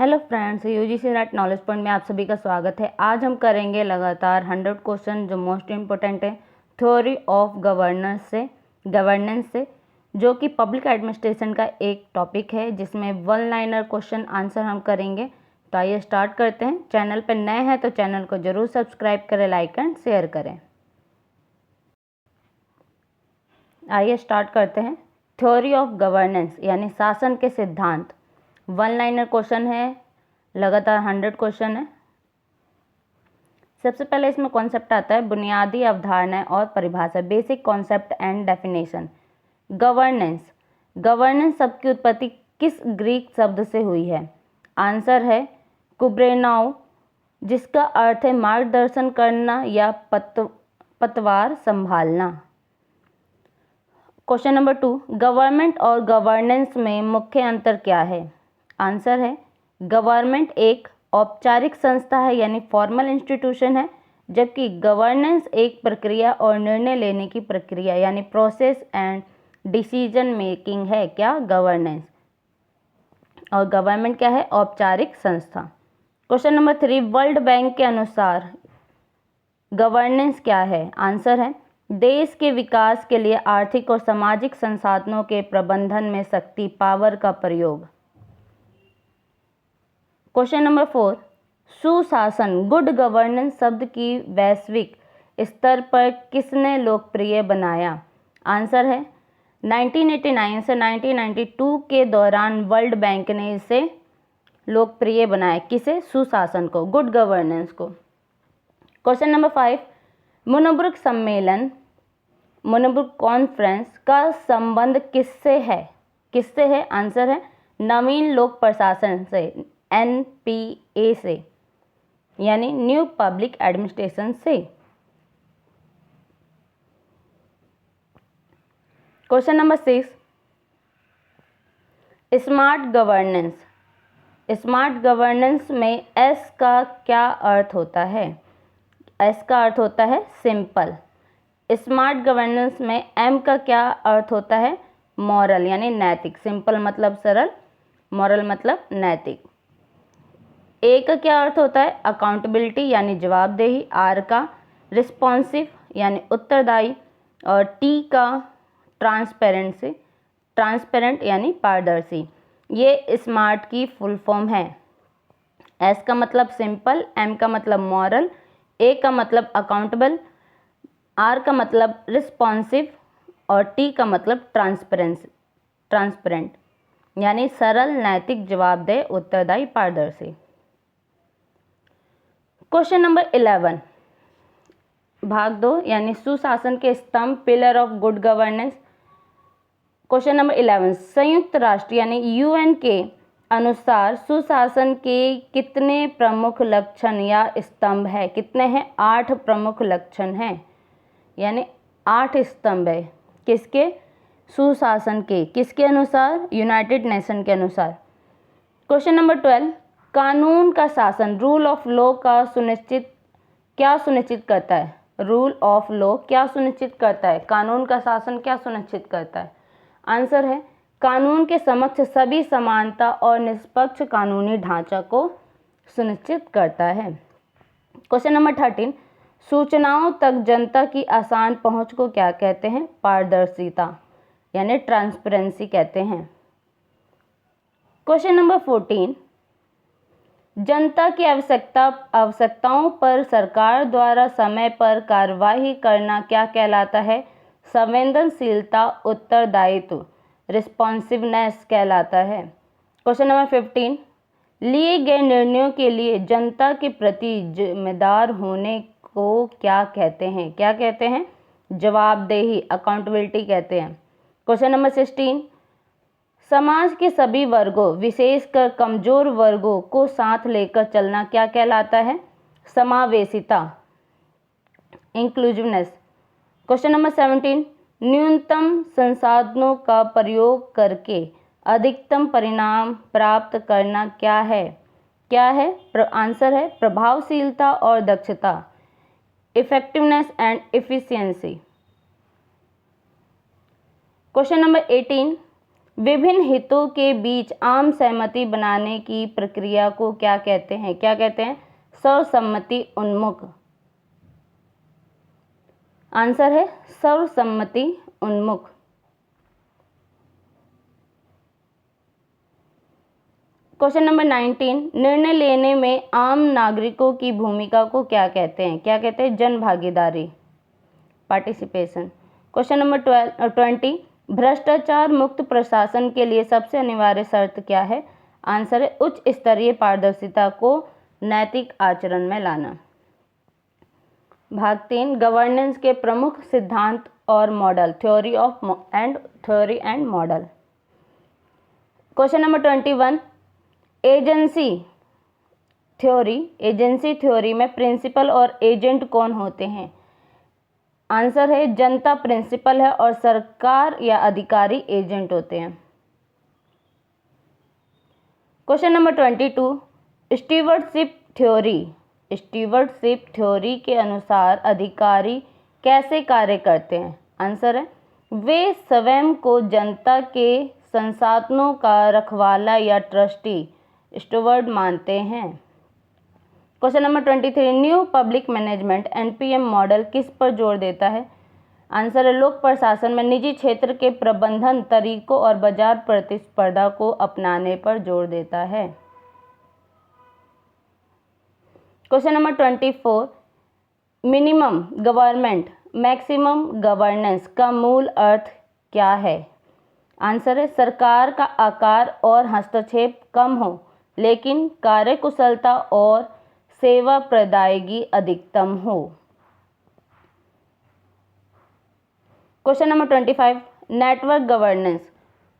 Hello friends, UGC net knowledge point में आप सभी का स्वागत है। आज हम करेंगे लगातार 100 क्वेश्चन जो मोस्ट इम्पोर्टेंट है थ्योरी ऑफ गवर्नेंस से जो कि पब्लिक एडमिनिस्ट्रेशन का एक टॉपिक है जिसमें वन लाइनर क्वेश्चन आंसर हम करेंगे। तो आइए स्टार्ट करते हैं। चैनल पर नए हैं तो चैनल को जरूर सब्सक्राइब करें, लाइक एंड शेयर करें। आइए स्टार्ट करते हैं। थ्योरी ऑफ गवर्नेंस यानी शासन के सिद्धांत। वन लाइनर क्वेश्चन है, लगातार 100 क्वेश्चन है। सबसे पहले इसमें कॉन्सेप्ट आता है बुनियादी अवधारणाएं और परिभाषा, basic concept and definition. Governance शब्द की उत्पत्ति किस ग्रीक शब्द से हुई है? आंसर है कुब्रेनाउ, जिसका अर्थ है मार्गदर्शन करना या पतवार संभालना। क्वेश्चन नंबर 2, गवर्नमेंट और गवर्नेंस में मुख्य अंतर क्या है? आंसर है गवर्नमेंट एक औपचारिक संस्था है यानी फॉर्मल इंस्टीट्यूशन है, जबकि गवर्नेंस एक प्रक्रिया और निर्णय लेने की प्रक्रिया यानी प्रोसेस एंड डिसीजन मेकिंग है। क्या? गवर्नेंस। और गवर्नमेंट क्या है? औपचारिक संस्था। क्वेश्चन नंबर 3, वर्ल्ड बैंक के अनुसार गवर्नेंस क्या है? आंसर है देश के विकास के लिए आर्थिक और सामाजिक संसाधनों के प्रबंधन में शक्ति पावर का प्रयोग। क्वेश्चन नंबर 4, सुशासन गुड गवर्नेंस शब्द की वैश्विक स्तर पर किसने लोकप्रिय बनाया? आंसर है 1989 से 1992 के दौरान वर्ल्ड बैंक ने इसे लोकप्रिय बनाया। किसे? सुशासन को, गुड गवर्नेंस को। क्वेश्चन नंबर 5, मुनब्रुक सम्मेलन मुनब्रुक कॉन्फ्रेंस का संबंध किससे है? आंसर है नवीन लोक प्रशासन से, NPA से, यानी न्यू पब्लिक एडमिनिस्ट्रेशन से। क्वेश्चन नंबर 6, स्मार्ट गवर्नेंस में S का क्या अर्थ होता है? S का अर्थ होता है सिंपल। स्मार्ट गवर्नेंस में M का क्या अर्थ होता है? मॉरल यानी नैतिक। सिंपल मतलब सरल, मॉरल मतलब नैतिक। A का क्या अर्थ होता है? अकाउंटेबिलिटी यानी जवाबदेही। R का रिस्पॉन्सिव यानी उत्तरदायी। और T का ट्रांसपेरेंट यानी पारदर्शी। ये स्मार्ट की फुल फॉर्म है। S का मतलब सिंपल, M का मतलब मॉरल, A का मतलब अकाउंटेबल, R का मतलब रिस्पॉन्सिव और T का मतलब ट्रांसपेरेंट यानी सरल, नैतिक, जवाबदेह, उत्तरदायी, पारदर्शी। क्वेश्चन नंबर 11, भाग 2 यानी सुशासन के स्तंभ, pillar of good governance. Question number 11, संयुक्त राष्ट्र यानी UN के अनुसार सुशासन के कितने प्रमुख लक्षण या स्तंभ है? कितने हैं? 8 प्रमुख लक्षण हैं, यानी 8 स्तंभ है। किसके? सुशासन के। किसके अनुसार? यूनाइटेड नेशन के अनुसार। क्वेश्चन नंबर 12, कानून का शासन, रूल ऑफ लॉ का क्या सुनिश्चित करता है? रूल ऑफ लॉ क्या सुनिश्चित करता है? कानून का शासन क्या सुनिश्चित करता है? आंसर है कानून के समक्ष सभी समानता और निष्पक्ष कानूनी ढांचा को सुनिश्चित करता है। क्वेश्चन नंबर 13, सूचनाओं तक जनता की आसान पहुंच को क्या कहते हैं? पारदर्शिता यानी ट्रांसपेरेंसी कहते हैं। क्वेश्चन नंबर 14, जनता की आवश्यकताओं पर सरकार द्वारा समय पर कार्रवाई करना क्या कहलाता है? संवेदनशीलता, उत्तरदायित्व, रिस्पॉन्सिवनेस कहलाता है। क्वेश्चन नंबर 15, लिए गए निर्णयों के लिए जनता के प्रति जिम्मेदार होने को क्या कहते हैं? क्या कहते हैं? जवाबदेही, अकाउंटेबिलिटी कहते हैं। क्वेश्चन नंबर 16, समाज के सभी वर्गों विशेषकर कमजोर वर्गों को साथ लेकर चलना क्या कहलाता है? समावेशिता, इंक्लूसिवनेस। क्वेश्चन नंबर 17, न्यूनतम संसाधनों का प्रयोग करके अधिकतम परिणाम प्राप्त करना क्या है? आंसर है प्रभावशीलता और दक्षता, effectiveness and efficiency. Question number 18, विभिन्न हितों के बीच आम सहमति बनाने की प्रक्रिया को क्या कहते हैं? क्या कहते हैं? सर्वसम्मति उन्मुख। आंसर है सर्वसम्मति उन्मुख। क्वेश्चन नंबर 19, निर्णय लेने में आम नागरिकों की भूमिका को क्या कहते हैं? क्या कहते हैं? जन भागीदारी, पार्टिसिपेशन। क्वेश्चन नंबर 20, भ्रष्टाचार मुक्त प्रशासन के लिए सबसे अनिवार्य शर्त क्या है? आंसर है उच्च स्तरीय पारदर्शिता को नैतिक आचरण में लाना। भाग 3, गवर्नेंस के प्रमुख सिद्धांत और model, theory and model. Question number 21, agency theory में प्रिंसिपल और एजेंट कौन होते हैं? आंसर है जनता प्रिंसिपल है और सरकार या अधिकारी एजेंट होते हैं। क्वेश्चन नंबर 22, स्टीवर्डशिप थ्योरी के अनुसार अधिकारी कैसे कार्य करते हैं? आंसर है वे स्वयं को जनता के संसाधनों का रखवाला या ट्रस्टी, स्टुवर्ड मानते हैं। Question number 23, new public management NPM model किस पर जोर देता है? आंसर है लोक प्रशासन में निजी क्षेत्र के प्रबंधन तरीकों और बाजार प्रतिस्पर्धा को अपनाने पर जोर देता है। Question number 24, minimum government maximum governance का मूल अर्थ क्या है? आंसर है सरकार का आकार और हस्तक्षेप कम हो लेकिन कार्यकुशलता और सेवा प्रदायगी अधिकतम हो। क्वेश्चन नंबर 25, नेटवर्क गवर्नेंस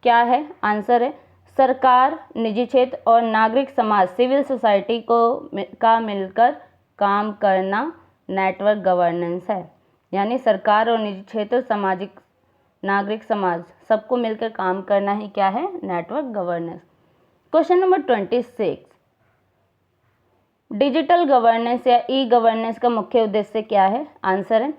क्या है? आंसर है सरकार, निजी क्षेत्र और नागरिक समाज, सिविल सोसाइटी का मिलकर काम करना नेटवर्क गवर्नेंस है। यानी सरकार और निजी क्षेत्र, सामाजिक, नागरिक समाज सबको मिलकर काम करना ही क्या है? Network governance. Question number 26, digital governance या ई गवर्नेंस का मुख्य उद्देश्य क्या है? आंसर है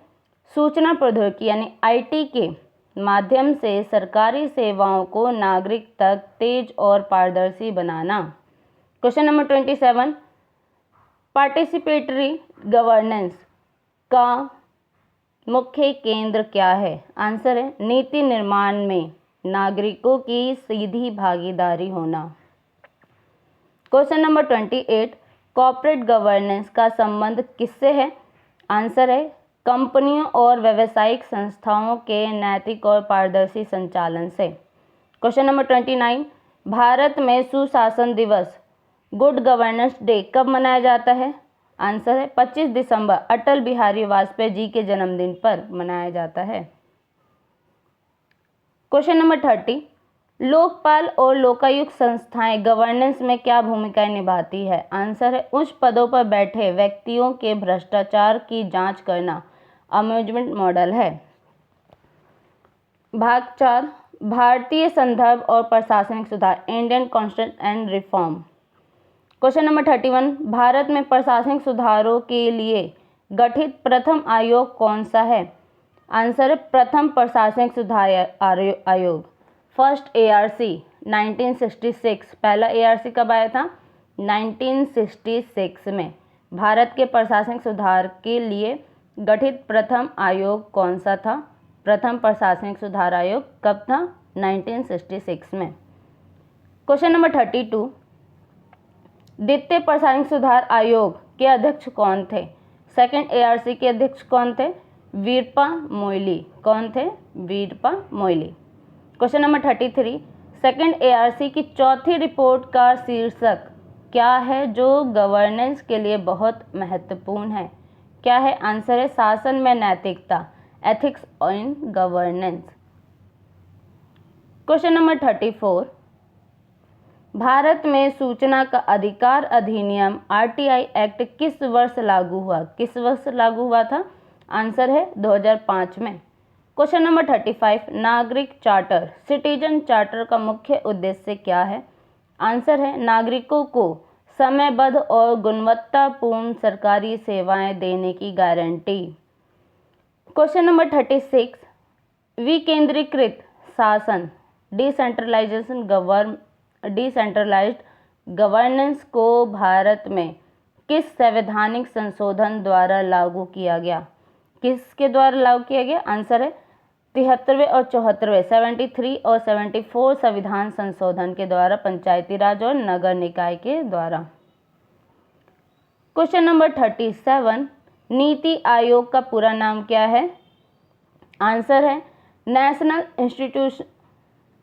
सूचना प्रौद्योगिकी यानी आईटी के माध्यम से सरकारी सेवाओं को नागरिक तक तेज और पारदर्शी बनाना। क्वेश्चन नंबर 27, पार्टिसिपेटरी गवर्नेंस का मुख्य केंद्र क्या है? आंसर है नीति निर्माण में नागरिकों की सीधी भागीदारी होना। क्वेश्चन नंबर 28, कॉर्पोरेट गवर्नेंस का संबंध किससे है? आंसर है कंपनियों और व्यावसायिक संस्थाओं के नैतिक और पारदर्शी संचालन से। क्वेश्चन नंबर 29, भारत में सुशासन दिवस, गुड गवर्नेंस डे कब मनाया जाता है? आंसर है 25 दिसंबर अटल बिहारी वाजपेयी जी के जन्मदिन पर मनाया जाता है। क्वेश्चन नंबर 30, लोकपाल और लोकायुक्त संस्थाएं गवर्नेंस में क्या भूमिकाएं निभाती है? आंसर है उच्च पदों पर बैठे व्यक्तियों के भ्रष्टाचार की जांच करना अमेंडमेंट मॉडल है। भाग 4, भारतीय संदर्भ और प्रशासनिक सुधार, Indian constitution and reform. Question number 31, Bharat में प्रशासनिक सुधारों के लिए गठित प्रथम आयोग कौन सा है? आंसर है प्रथम प्रशासनिक सुधार आयोग, फर्स्ट एआरसी 1966। पहला एआरसी कब आया था? 1966 में। भारत के प्रशासनिक सुधार के लिए गठित प्रथम आयोग कौन सा था? प्रथम प्रशासनिक सुधार आयोग कब था? 1966 में। क्वेश्चन नंबर 32, द्वितीय प्रशासनिक सुधार आयोग के अध्यक्ष कौन थे? सेकंड एआरसी के अध्यक्ष कौन थे? वीरप्पा मोइली। कौन थे? Veerappa Moily. Question number 33, second ARC की चौथी रिपोर्ट का शीर्षक क्या है जो गवर्नेंस के लिए बहुत महत्वपूर्ण है? क्या है? आंसर है शासन में नैतिकता, ethics in governance. Question number 34, Bharat में सूचना का अधिकार अधिनियम आरटीआई एक्ट किस वर्ष लागू हुआ? किस वर्ष लागू हुआ था? आंसर है 2005 में। क्वेश्चन नंबर 35, नागरिक चार्टर, सिटीजन चार्टर का मुख्य उद्देश्य क्या है? आंसर है नागरिकों को समयबद्ध और गुणवत्तापूर्ण सरकारी सेवाएं देने की गारंटी। क्वेश्चन नंबर 36, विकेंद्रीकृत शासन डिसेंट्रलाइज्ड गवर्नेंस को भारत में किस संवैधानिक संशोधन द्वारा लागू किया गया? किसके द्वारा लागू किया गया? आंसर है 73वें और 74वें 73 और 74 संविधान संशोधन के द्वारा, पंचायती राज और नगर निकाय के द्वारा। क्वेश्चन नंबर 37, नीति आयोग का पूरा नाम क्या है? आंसर है national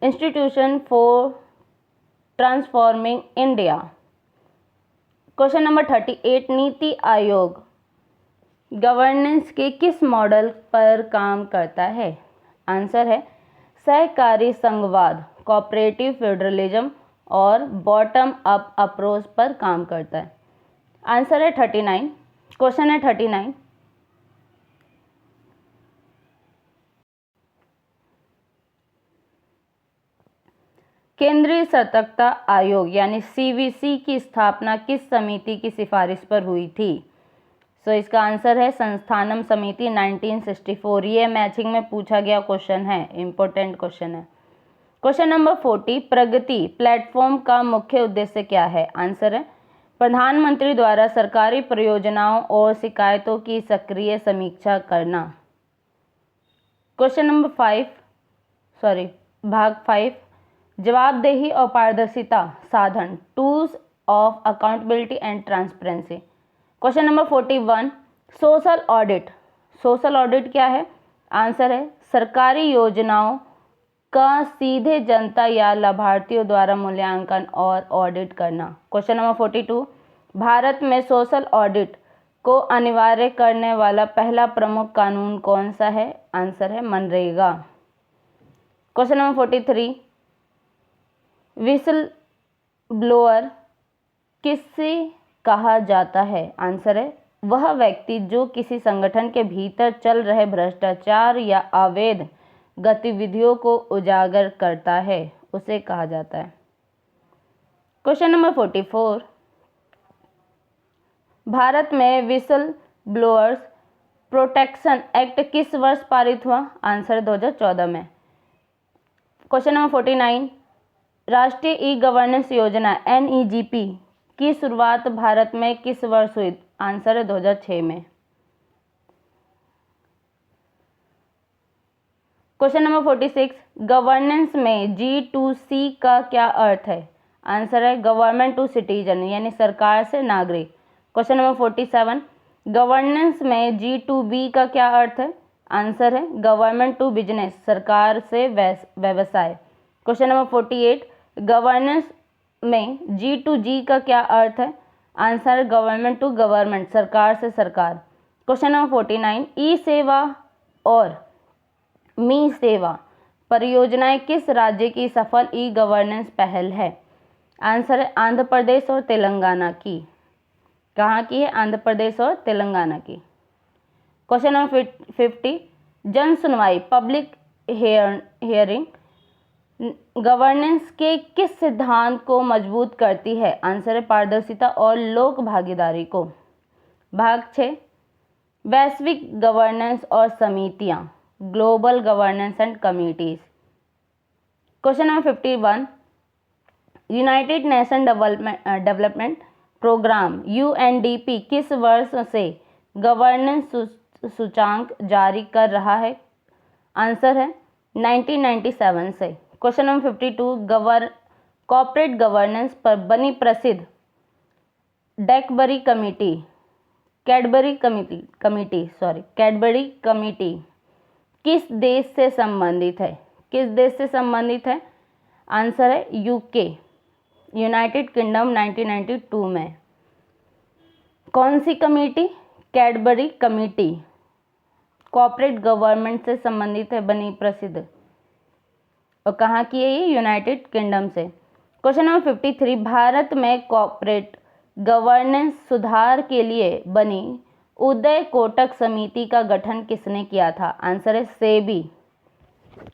institution for transforming India. Question number 38, NITI Aayog governance के किस मॉडल पर काम करता है? आंसर है सहकारी संघवाद, कोऑपरेटिव फेडरलिज्म और बॉटम अप अप्रोच पर काम करता है। आंसर है 39। क्वेश्चन है 39, केंद्रीय सतर्कता आयोग यानी सीवीसी की स्थापना किस समिति की सिफारिश पर हुई थी? सो इसका आंसर है संस्थानम समिति 1964। ये मैचिंग में पूछा गया क्वेश्चन है, इंपॉर्टेंट क्वेश्चन है। क्वेश्चन नंबर 40, प्रगति प्लेटफॉर्म का मुख्य उद्देश्य क्या है? आंसर है प्रधानमंत्री द्वारा सरकारी परियोजनाओं और शिकायतों की सक्रिय समीक्षा करना। क्वेश्चन नंबर भाग 5, जवाबदेही और पारदर्शिता साधन, tools of accountability and transparency. Question number 41, social audit. Social audit क्या है? आंसर है सरकारी योजनाओं का सीधे जनता या लाभार्थियों द्वारा मूल्यांकन और ऑडिट करना। क्वेश्चन नंबर 42, भारत में सोशल ऑडिट को अनिवार्य करने वाला पहला प्रमुख कानून कौन सा है? आंसर है MNREGA. Question number 43, whistle blower किससे कहा जाता है? आंसर है वह व्यक्ति जो किसी संगठन के भीतर चल रहे भ्रष्टाचार या अवैध गतिविधियों को उजागर करता है, उसे कहा जाता है। क्वेश्चन नंबर 44, भारत में विसल ब्लोअर्स प्रोटेक्शन एक्ट किस वर्ष पारित हुआ? आंसर 2014 में। क्वेश्चन नंबर 49, राष्ट्रीय ई गवर्नेंस योजना NEGP की शुरुआत भारत में किस वर्ष हुई? आंसर है 2006 में। क्वेश्चन नंबर 46, गवर्नेंस में G2C का क्या अर्थ है? आंसर है गवर्नमेंट टू सिटीजन यानी सरकार से नागरिक। क्वेश्चन नंबर 47, गवर्नेंस में G2B का क्या अर्थ है? आंसर है गवर्नमेंट टू बिजनेस सरकार से व्यवसाय। क्वेश्चन नंबर 48, गवर्नेंस में G2G का क्या अर्थ है? आंसर गवर्नमेंट टू गवर्नमेंट सरकार से सरकार। क्वेश्चन नंबर 49, ई सेवा और मी सेवा परियोजनाएं किस राज्य की सफल ई गवर्नेंस पहल है? आंसर है आंध्र प्रदेश और तेलंगाना की। कहाँ की है? आंध्र प्रदेश और तेलंगाना की। क्वेश्चन नंबर 50, जन सुनवाई पब्लिक हियरिंग गवर्नेंस के किस सिद्धांत को मजबूत करती है? आंसर है पारदर्शिता और लोक भागीदारी को। भाग 6, वैश्विक गवर्नेंस और समितियां, global governance and committees. Question number 51, United Nation development programme UNDP किस वर्ष से गवर्नेंस सूचांक जारी कर रहा है? आंसर है 1997 से। क्वेश्चन नंबर 52, कॉर्पोरेट गवर्नेंस पर बनी प्रसिद्ध कैडबरी कमेटी किस देश से संबंधित है? किस देश से संबंधित है? आंसर है UK यूनाइटेड किंगडम 1992 में। कौन सी कमेटी? कैडबरी कमेटी कॉर्पोरेट गवर्नमेंट से संबंधित है, बनी प्रसिद्ध। और कहाँ की है ये? यूनाइटेड किंगडम से। क्वेश्चन नंबर 53, भारत में कॉर्पोरेट गवर्नेंस सुधार के लिए बनी उदय कोटक समिति का गठन किसने किया था? आंसर है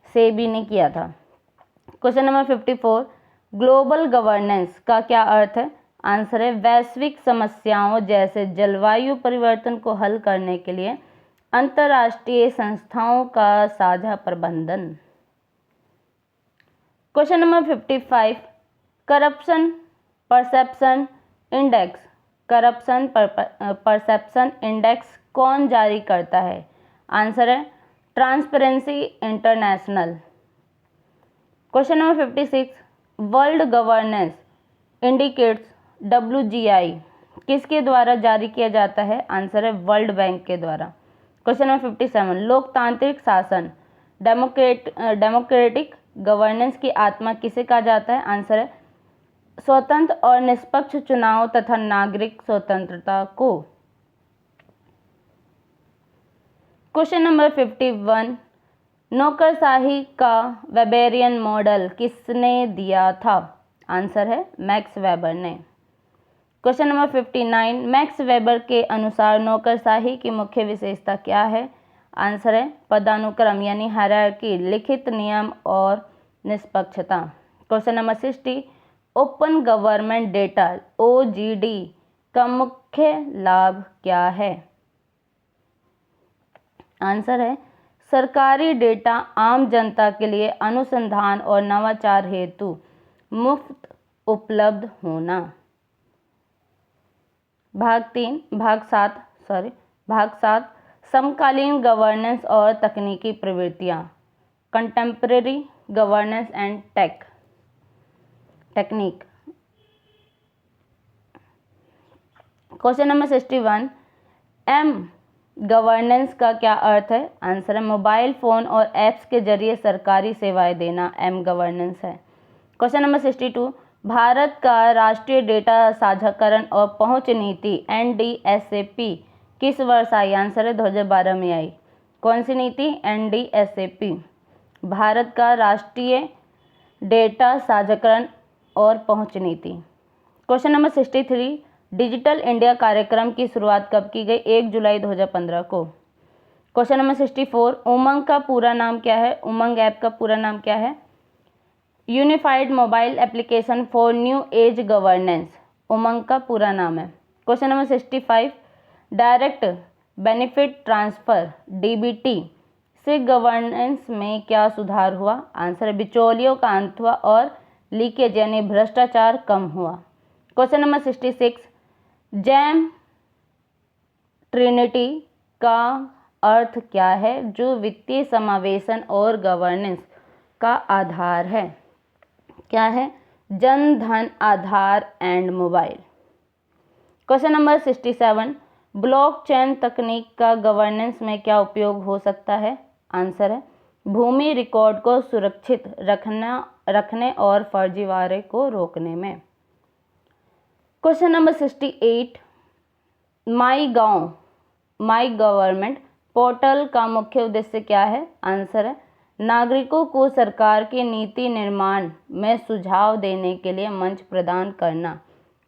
सेबी ने किया था। क्वेश्चन नंबर 54, ग्लोबल गवर्नेंस का क्या अर्थ है? आंसर है वैश्विक समस्याओं जैसे जलवायु परिवर्तन को हल करने के लिए अंतर्राष्ट्रीय संस्थाओं का साझा प्रबंधन। Question number 55, corruption perception index, corruption perception index कौन जारी करता है? आंसर है transparency international. Question number 56, world governance indicates WGI किसके द्वारा जारी किया जाता है? आंसर है वर्ल्ड बैंक के द्वारा। क्वेश्चन नंबर 57, लोकतांत्रिक शासन डेमोक्रेटिक गवर्नेंस की आत्मा किसे कहा जाता है? आंसर है स्वतंत्र और निष्पक्ष चुनाव तथा नागरिक स्वतंत्रता को। क्वेश्चन नंबर 51, नौकरशाही का वेबेरियन मॉडल किसने दिया था? आंसर है मैक्स वेबर ने। क्वेश्चन नंबर 59, मैक्स वेबर के अनुसार नौकरशाही की मुख्य विशेषता क्या है? आंसर है पदानुक्रम यानी हायरार्की, लिखित नियम और निष्पक्षता। Question number 60, open government data OGD का मुख्य लाभ क्या है? आंसर है सरकारी डेटा आम जनता के लिए अनुसंधान और नवाचार हेतु मुफ्त उपलब्ध होना। भाग 7 समकालीन गवर्नेंस और तकनीकी प्रवृत्तियाँ, contemporary governance and technique. Question number 61, governance का क्या अर्थ है? आंसर है मोबाइल फोन और ऐप्स के जरिए सरकारी सेवाएं देना गवर्नेंस है। क्वेश्चन नंबर 62, भारत का राष्ट्रीय डेटा साझाकरण और पहुंच नीति NDSAP किस वर्ष आई? आंसर है 2012 में आई। कौन सी नीति? NDSAP, भारत का राष्ट्रीय डेटा साझाकरण और पहुंच नीति। क्वेश्चन नंबर 63, डिजिटल इंडिया कार्यक्रम की शुरुआत कब की गई? 1 जुलाई 2015 को। क्वेश्चन नंबर 64, उमंग का पूरा नाम क्या है? उमंग ऐप का पूरा नाम क्या है? Unified mobile application for new age governance, UMANG का पूरा नाम है। Question number 65, direct benefit transfer DBT से गवर्नेंस में क्या सुधार हुआ? आंसर है बिचौलियों का अंत हुआ और लीकेज यानी भ्रष्टाचार कम हुआ। क्वेश्चन नंबर 66, जैम ट्रिनिटी का अर्थ क्या है? जो वित्तीय समावेशन और गवर्नेंस का आधार है। क्या है? Jan Dhan Aadhaar and mobile. Question number 67, blockchain तकनीक का गवर्नेंस में क्या उपयोग हो सकता है? आंसर है भूमि रिकॉर्ड को सुरक्षित रखने और फर्जीवाड़े को रोकने में। Question number 68, my government portal का मुख्य उद्देश्य क्या है? आंसर है नागरिकों को सरकार के नीति निर्माण में सुझाव देने के लिए मंच प्रदान करना।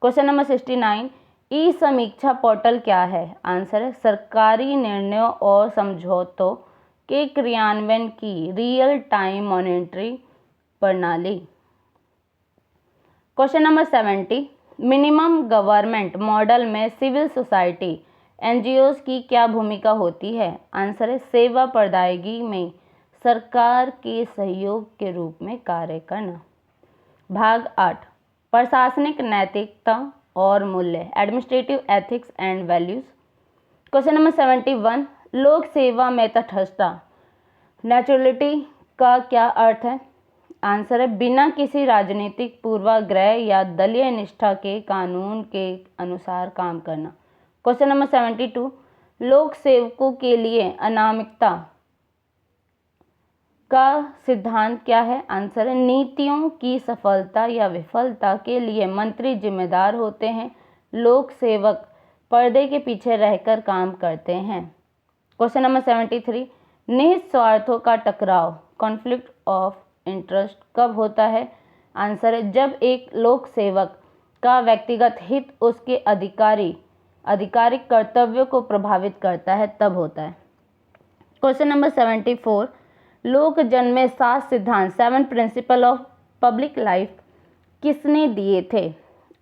क्वेश्चन नंबर 69, ई समीक्षा पोर्टल क्या है? आंसर है सरकारी निर्णयों और समझौतों के क्रियान्वयन की रियल टाइम मॉनिटरिंग प्रणाली। Question number 70, minimum government model में सिविल सोसाइटी NGOs की क्या भूमिका होती है? आंसर है सेवा प्रदायगी में सरकार के सहयोग के रूप में कार्य करना। भाग 8, प्रशासनिक नैतिकता और मूल्य administrative ethics and values. Question number 71, लोक सेवा में तटस्थता नेचुरलिटी का क्या अर्थ है? आंसर है बिना किसी राजनीतिक पूर्वाग्रह या दलीय निष्ठा के कानून के अनुसार काम करना। क्वेश्चन नंबर 72, लोक सेवकों के लिए अनामिकता का सिद्धांत क्या है? आंसर है नीतियों की सफलता या विफलता के लिए मंत्री जिम्मेदार होते हैं, लोक सेवक पर्दे के पीछे रहकर काम करते हैं। क्वेश्चन नंबर 73, निहित स्वार्थों का टकराव कॉन्फ्लिक्ट ऑफ इंटरेस्ट कब होता है? आंसर है जब एक लोक सेवक का व्यक्तिगत हित उसके आधिकारिक कर्तव्यों को प्रभावित करता है, तब होता है। क्वेश्चन नंबर 74, लोक जन में 7 सिद्धांत 7 प्रिंसिपल ऑफ पब्लिक लाइफ किसने दिए थे?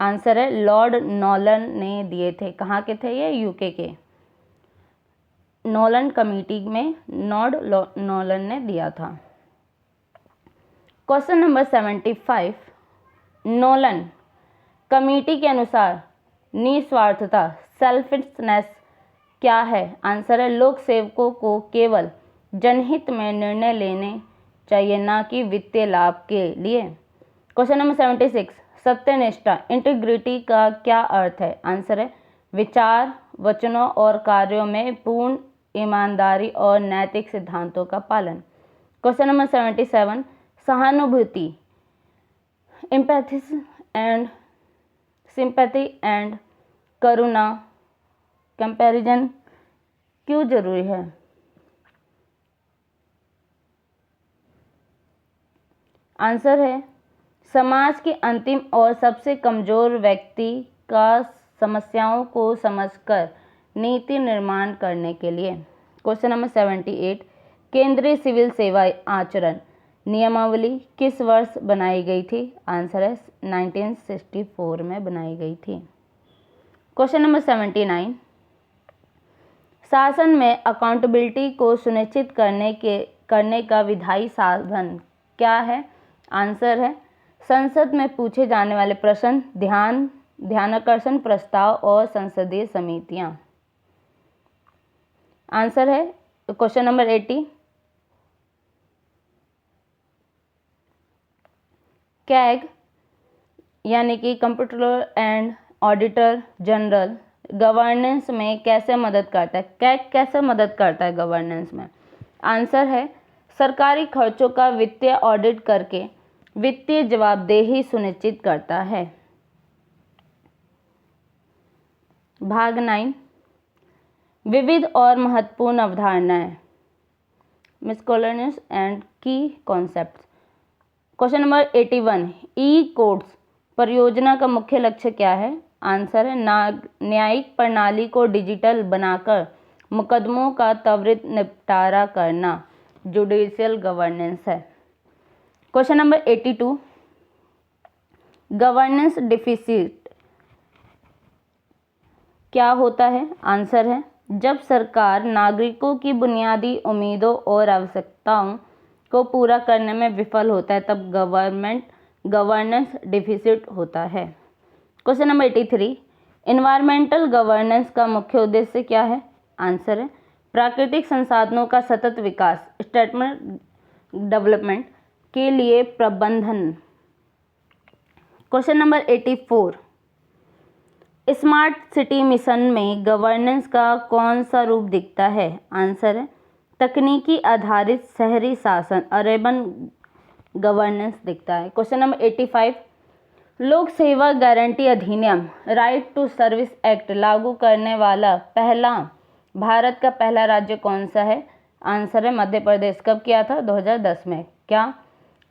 आंसर है लॉर्ड नॉलन ने दिए थे। कहाँ के थे ये? UK के। नॉलन कमेटी में लॉर्ड नॉलन ने दिया था। क्वेश्चन नंबर 75, नोलन कमेटी के अनुसार निस्वार्थता सेल्फिशनेस क्या है? आंसर है लोक सेवकों को केवल जनहित में निर्णय लेने चाहिए, ना कि वित्तीय लाभ के लिए। क्वेश्चन नंबर 76, सत्यनिष्ठा इंटीग्रिटी का क्या अर्थ है? आंसर है विचार, वचनों और कार्यों में पूर्ण ईमानदारी और नैतिक सिद्धांतों का पालन। क्वेश्चन नंबर 77, सहानुभूति सिंपैथी एंड करुणा कंपैरिजन क्यों जरूरी है? आंसर है समाज के अंतिम और सबसे कमजोर व्यक्ति का समस्याओं को समझकर नीति निर्माण करने के लिए। क्वेश्चन नंबर 78, केंद्रीय सिविल सेवा आचरण नियमावली किस वर्ष बनाई गई थी? आंसर है 1964 में बनाई गई थी। क्वेश्चन नंबर 79, शासन में अकाउंटेबिलिटी को सुनिश्चित करने का विधायी साधन क्या है? आंसर है संसद में पूछे जाने वाले प्रश्न, ध्यानाकर्षण प्रस्ताव और संसदीय समितियां। आंसर है क्वेश्चन नंबर 80, कैग यानी कि comptroller and auditor general governance में कैसे मदद करता है? कैग कैसे मदद करता है गवर्नेंस में? आंसर है सरकारी खर्चों का वित्तीय ऑडिट करके वित्तीय जवाबदेही सुनिश्चित करता है। भाग 9, विविध और महत्वपूर्ण अवधारणाएं मिसकोलेनियस एंड की कॉन्सेप्ट्स। क्वेश्चन नंबर 81, ई कोर्ट्स परियोजना का मुख्य लक्ष्य क्या है? आंसर है न्यायिक प्रणाली को डिजिटल बनाकर मुकदमों का त्वरित निपटारा करना, जुडिशियल गवर्नेंस है। क्वेश्चन नंबर 82, गवर्नेंस डिफिसिट क्या होता है? आंसर है जब सरकार नागरिकों की बुनियादी उम्मीदों और आवश्यकताओं को पूरा करने में विफल होता है, तब गवर्नेंस डिफिसिट होता है। क्वेश्चन नंबर 83, इन्वायरमेंटल गवर्नेंस का मुख्य उद्देश्य क्या है? आंसर है प्राकृतिक संसाधनों का सतत विकास, स्टेटमेंट डेवलपमेंट के लिए प्रबंधन। Question number 84, smart city mission में गवर्नेंस का कौन सा रूप दिखता है? आंसर है तकनीकी आधारित शहरी शासन, अर्बन गवर्नेंस दिखता है। क्वेश्चन नंबर 85, लोक सेवा गारंटी अधिनियम राइट टू सर्विस एक्ट लागू करने वाला भारत का पहला राज्य कौन सा है? आंसर है मध्य प्रदेश। कब किया था? 2010 में। क्या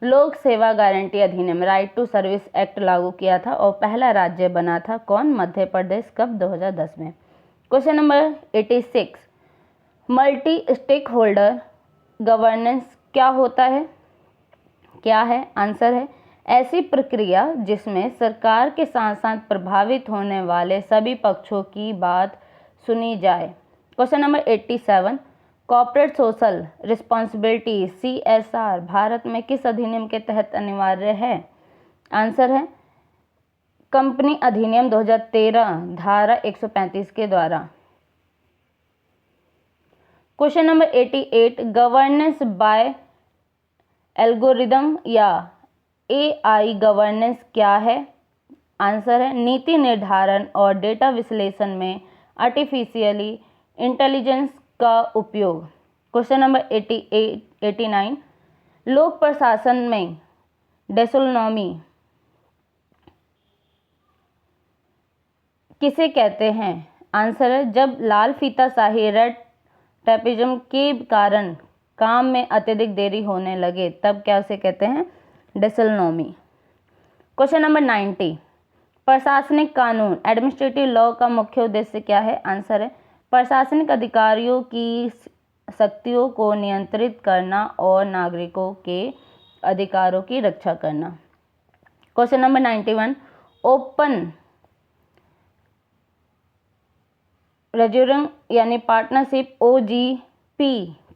लोक सेवा गारंटी अधिनियम राइट टू सर्विस एक्ट लागू किया था और पहला राज्य बना था कौन? मध्य प्रदेश। कब? 2010 में। Question number 86, multi stake holder governance क्या होता है? क्या है? आंसर है ऐसी प्रक्रिया जिसमें सरकार के साथ साथ प्रभावित होने वाले सभी पक्षों की बात सुनी जाए। Question number 87, corporate social responsibility CSR Bharat में किस अधिनियम के तहत अनिवार्य है? आंसर है कंपनी अधिनियम 2013 धारा 135 के द्वारा। Question number 88, governance by algorithm या AI गवर्नेंस क्या है? आंसर है नीति निर्धारण और डेटा विश्लेषण में आर्टिफिशियली इंटेलिजेंस का उपयोग। क्वेश्चन नंबर 89, लोक प्रशासन में डेसोनोमी किसे कहते हैं? आंसर है जब लाल फीताशाही रेड टेपिज्म के कारण काम में अत्यधिक देरी होने लगे, तब क्या उसे कहते हैं? डेसोनोमी। क्वेश्चन नंबर 90, प्रशासनिक कानून एडमिनिस्ट्रेटिव लॉ का मुख्य उद्देश्य क्या है? आंसर है प्रशासनिक अधिकारियों की शक्तियों को नियंत्रित करना और नागरिकों के अधिकारों की रक्षा करना। क्वेश्चन नंबर 91, ओपन रेजोरिंग यानी पार्टनरशिप OGP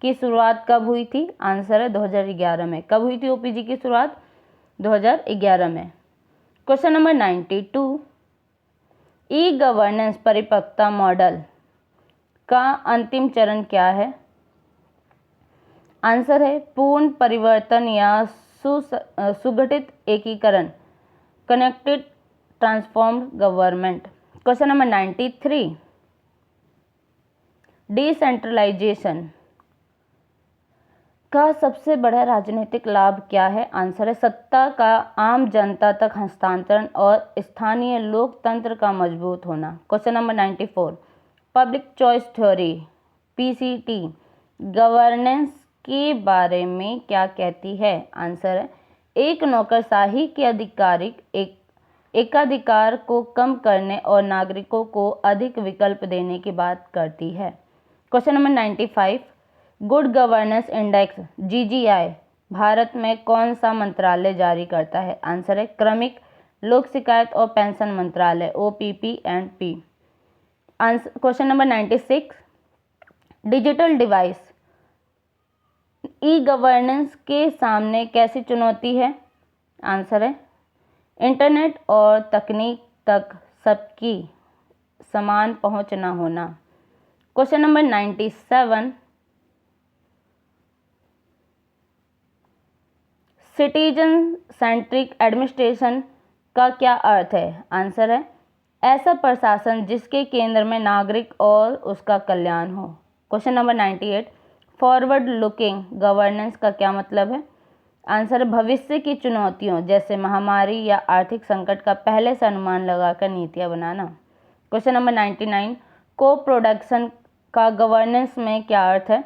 की शुरुआत कब हुई थी? आंसर है 2011 में। कब हुई थी OPG की शुरुआत? 2011 में। क्वेश्चन नंबर 92, ई गवर्नेंस परिपक्वता मॉडल का अंतिम चरण क्या है? आंसर है पूर्ण परिवर्तन या सुगठित एकीकरण, connected transformed government. Question number 93, decentralisation का सबसे बड़ा राजनीतिक लाभ क्या है? आंसर है सत्ता का आम जनता तक हस्तांतरण और स्थानीय लोकतंत्र का मजबूत होना। Question number 94, public choice theory PCT governance के बारे में क्या कहती है? आंसर है एक नौकरशाही के एकाधिकार को कम करने और नागरिकों को अधिक विकल्प देने की बात करती है। Question number 95, good governance index GGI Bharat में कौन सा मंत्रालय जारी करता है? आंसर है क्रमिक लोक शिकायत और पेंशन मंत्रालय OPP&P। Question number 96, digital device e governance के सामने कैसी चुनौती है? आंसर है इंटरनेट और तकनीक तक सबकी समान पहुंच न होना। Question number 97, citizen centric administration का क्या अर्थ है? आंसर है ऐसा प्रशासन जिसके केंद्र में नागरिक और उसका कल्याण हो। Question number 98, forward looking governance का क्या मतलब है? आंसर है भविष्य की चुनौतियों जैसे महामारी या आर्थिक संकट का पहले से अनुमान लगाकर नीतियां बनाना। क्वेश्चन नंबर 99, को प्रोडक्शन का गवर्नेंस में क्या अर्थ है?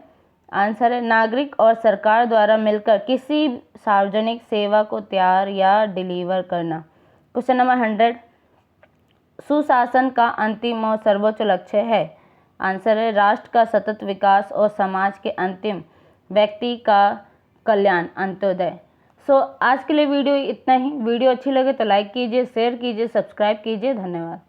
आंसर है नागरिक और सरकार द्वारा मिलकर किसी सार्वजनिक सेवा को तैयार या डिलीवर करना। क्वेश्चन नंबर 100, सुशासन का अंतिम और सर्वोच्च लक्ष्य है? आंसर है राष्ट्र का सतत विकास और समाज के अंतिम व्यक्ति का कल्याण, अंत्योदय। आज के लिए वीडियो इतना ही। वीडियो अच्छी लगे तो लाइक कीजिए, शेयर कीजिए, सब्सक्राइब कीजिए। धन्यवाद।